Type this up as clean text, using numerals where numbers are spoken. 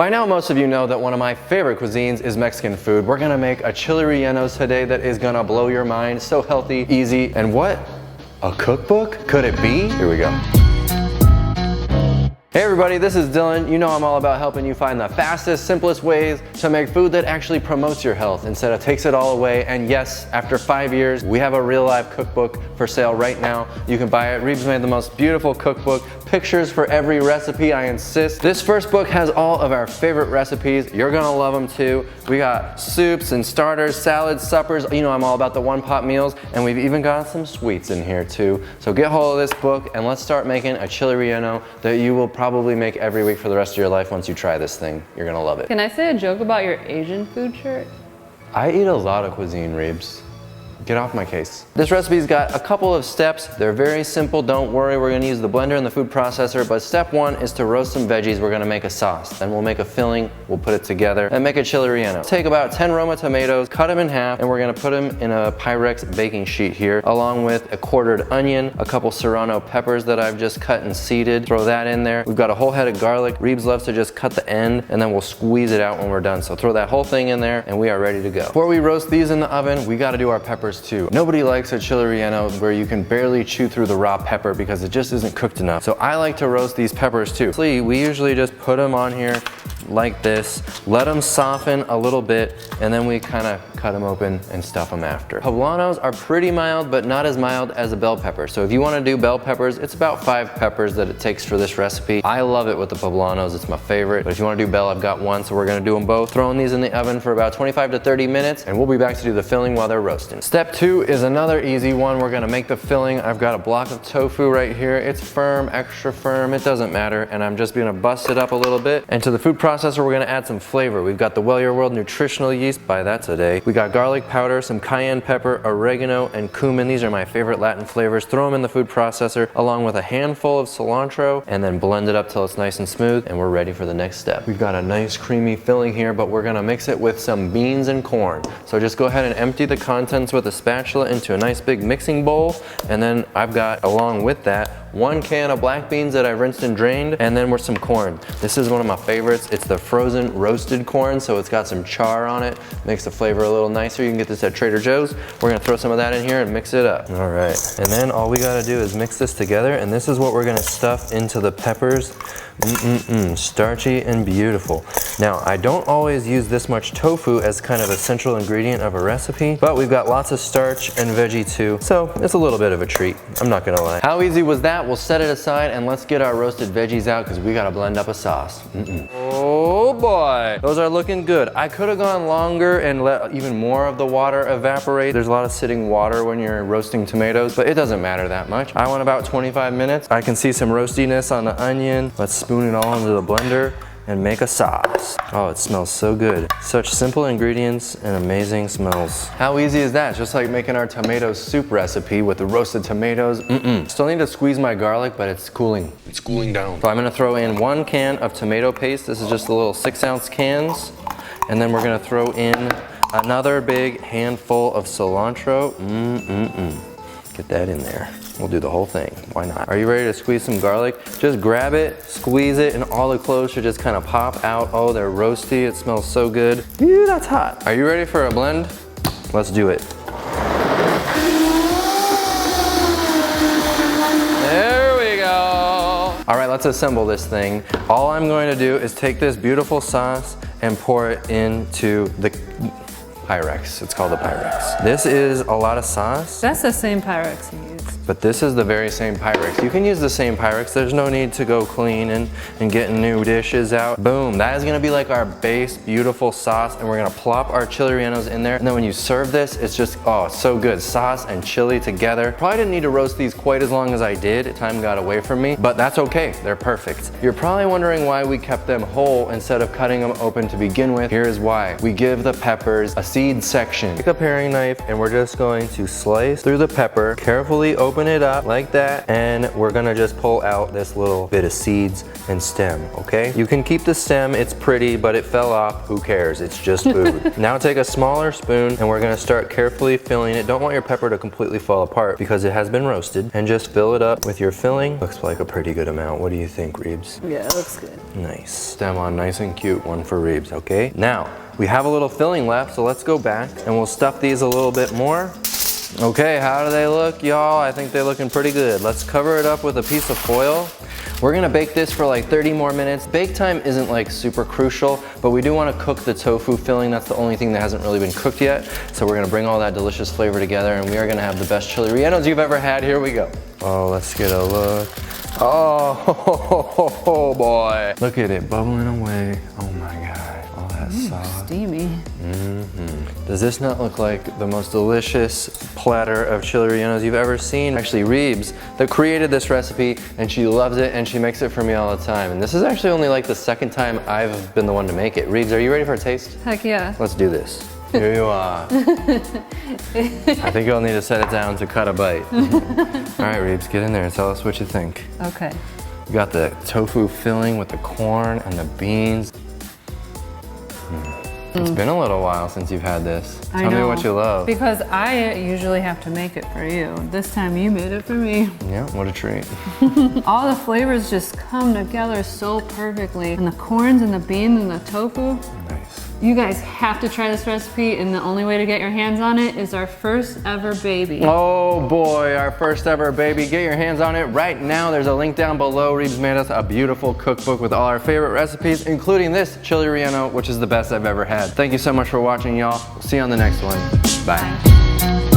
By now, most of you know that one of my favorite cuisines is Mexican food. We're gonna make a Chiles Rellenos today that is gonna blow your mind. So healthy, easy, and what? A cookbook? Could it be? Here we go. Hey everybody, this is Dylan. You know I'm all about helping you find the fastest, simplest ways to make food that actually promotes your health instead of takes it all away. And yes, after 5 years, we have a real life cookbook for sale right now. You can buy it. Reeb's made the most beautiful cookbook. Pictures for every recipe, I insist. This first book has all of our favorite recipes. You're gonna love them too. We got soups and starters, salads, suppers. You know I'm all about the one-pot meals, and we've even got some sweets in here too. So get hold of this book and let's start making a Chiles Relleno that you will probably make every week for the rest of your life once you try this thing. You're gonna love it. Can I say a joke about your Asian food shirt? I eat a lot of cuisine, Reebs. Get off my case. This recipe's got a couple of steps. They're very simple, don't worry. We're gonna use the blender and the food processor, but step one is to roast some veggies. We're gonna make a sauce. Then we'll make a filling, we'll put it together, and make a Chiles Relleno. Take about 10 Roma tomatoes, cut them in half, and we're gonna put them in a Pyrex baking sheet here, along with a quartered onion, a couple serrano peppers that I've just cut and seeded. Throw that in there. We've got a whole head of garlic. Reebs loves to just cut the end, and then we'll squeeze it out when we're done. So throw that whole thing in there, and we are ready to go. Before we roast these in the oven, we gotta do our peppers too. Nobody likes a Chiles Relleno where you can barely chew through the raw pepper because it just isn't cooked enough. So I like to roast these peppers too. We usually just put them on here like this, let them soften a little bit, and then we kind of cut them open and stuff them after. Poblanos are pretty mild, but not as mild as a bell pepper. So if you want to do bell peppers, it's about 5 peppers that it takes for this recipe. I love it with the poblanos, it's my favorite. But if you want to do bell, I've got one, so we're gonna do them both. Throwing these in the oven for about 25 to 30 minutes, and we'll be back to do the filling while they're roasting. Step 2 is another easy one. We're gonna make the filling. I've got a block of tofu right here. It's firm, extra firm, it doesn't matter. And I'm just gonna bust it up a little bit. And to the food processor, we're gonna add some flavor. We've got the Well Your World nutritional yeast, buy that today. We got garlic powder, some cayenne pepper, oregano, and cumin. These are my favorite Latin flavors. Throw them in the food processor along with a handful of cilantro, and then blend it up till it's nice and smooth, and we're ready for the next step. We've got a nice creamy filling here, but we're gonna mix it with some beans and corn. So just go ahead and empty the contents with a spatula into a nice big mixing bowl, and then I've got, along with that, 1 can of black beans that I've rinsed and drained, and then with some corn. This is one of my favorites. It's the frozen roasted corn, so it's got some char on it, makes the flavor a little nicer. You can get this at Trader Joe's. We're gonna throw some of that in here and mix it up. All right, and then all we gotta do is mix this together, and this is what we're gonna stuff into the peppers. Starchy and beautiful. Now, I don't always use this much tofu as kind of a central ingredient of a recipe, but we've got lots of starch and veggie too, so it's a little bit of a treat, I'm not gonna lie. How easy was that? We'll set it aside and let's get our roasted veggies out because we gotta blend up a sauce. Oh boy, those are looking good. I could have gone longer and let even more of the water evaporate. There's a lot of sitting water when you're roasting tomatoes, but it doesn't matter that much. I went about 25 minutes. I can see some roastiness on the onion. Let's spoon it all into the blender and make a sauce. Oh, it smells so good. Such simple ingredients and amazing smells. How easy is that? It's just like making our tomato soup recipe with the roasted tomatoes. Still need to squeeze my garlic, but it's cooling. It's cooling down. So I'm gonna throw in 1 can of tomato paste. This is just the little 6-ounce cans. And then we're gonna throw in another big handful of cilantro. Get that in there. We'll do the whole thing, why not? Are you ready to squeeze some garlic? Just grab it, squeeze it, and all the cloves should just kind of pop out. Oh, they're roasty, it smells so good. Ew, that's hot. Are you ready for a blend? Let's do it. There we go. All right, let's assemble this thing. All I'm going to do is take this beautiful sauce and pour it into the Pyrex. It's called the Pyrex. This is a lot of sauce. That's the same Pyrex you use. But this is the very same Pyrex. You can use the same Pyrex. There's no need to go clean and getting new dishes out. Boom, that is gonna be like our base, beautiful sauce, and we're gonna plop our Chiles Rellenos in there. And then when you serve this, it's just, oh, so good. Sauce and chili together. Probably didn't need to roast these quite as long as I did. Time got away from me, but that's okay. They're perfect. You're probably wondering why we kept them whole instead of cutting them open to begin with. Here's why. We give the peppers a seed section. Take a paring knife, and we're just going to slice through the pepper, carefully open open it up like that, and we're gonna just pull out this little bit of seeds and stem, okay? You can keep the stem, it's pretty, but it fell off, who cares? It's just food. Now take a smaller spoon, and we're gonna start carefully filling it. Don't want your pepper to completely fall apart because it has been roasted, and just fill it up with your filling. Looks like a pretty good amount. What do you think, Reebs? Yeah, it looks good. Nice. Stem on nice and cute, one for Reebs, okay? Now, we have a little filling left, so let's go back and we'll stuff these a little bit more. Okay, how do they look, y'all? I think they're looking pretty good. Let's cover it up with a piece of foil. We're gonna bake this for like 30 more minutes. Bake time isn't like super crucial, but we do wanna cook the tofu filling. That's the only thing that hasn't really been cooked yet. So we're gonna bring all that delicious flavor together, and we are gonna have the best chili rellenos you've ever had. Here we go. Oh, let's get a look. Oh, boy. Look at it bubbling away. Oh my God, all that sauce. Steamy. Does this not look like the most delicious platter of chili rellenos you've ever seen? Actually, Reebs, that created this recipe, and she loves it, and she makes it for me all the time. And this is actually only like the second time I've been the one to make it. Reebs, are you ready for a taste? Heck yeah. Let's do this. Here you are. I think you'll need to set it down to cut a bite. All right, Reebs, get in there and tell us what you think. Okay. You got the tofu filling with the corn and the beans. It's been a little while since you've had this. Tell me what you love. Because I usually have to make it for you. This time you made it for me. Yeah, what a treat. All the flavors just come together so perfectly. And the corns and the beans and the tofu. Nice. You guys have to try this recipe, and the only way to get your hands on it is our first ever baby. Oh boy, our first ever baby. Get your hands on it right now. There's a link down below. Reebs made us a beautiful cookbook with all our favorite recipes, including this chili relleno, which is the best I've ever had. Thank you so much for watching, y'all. See you on the next one. Bye.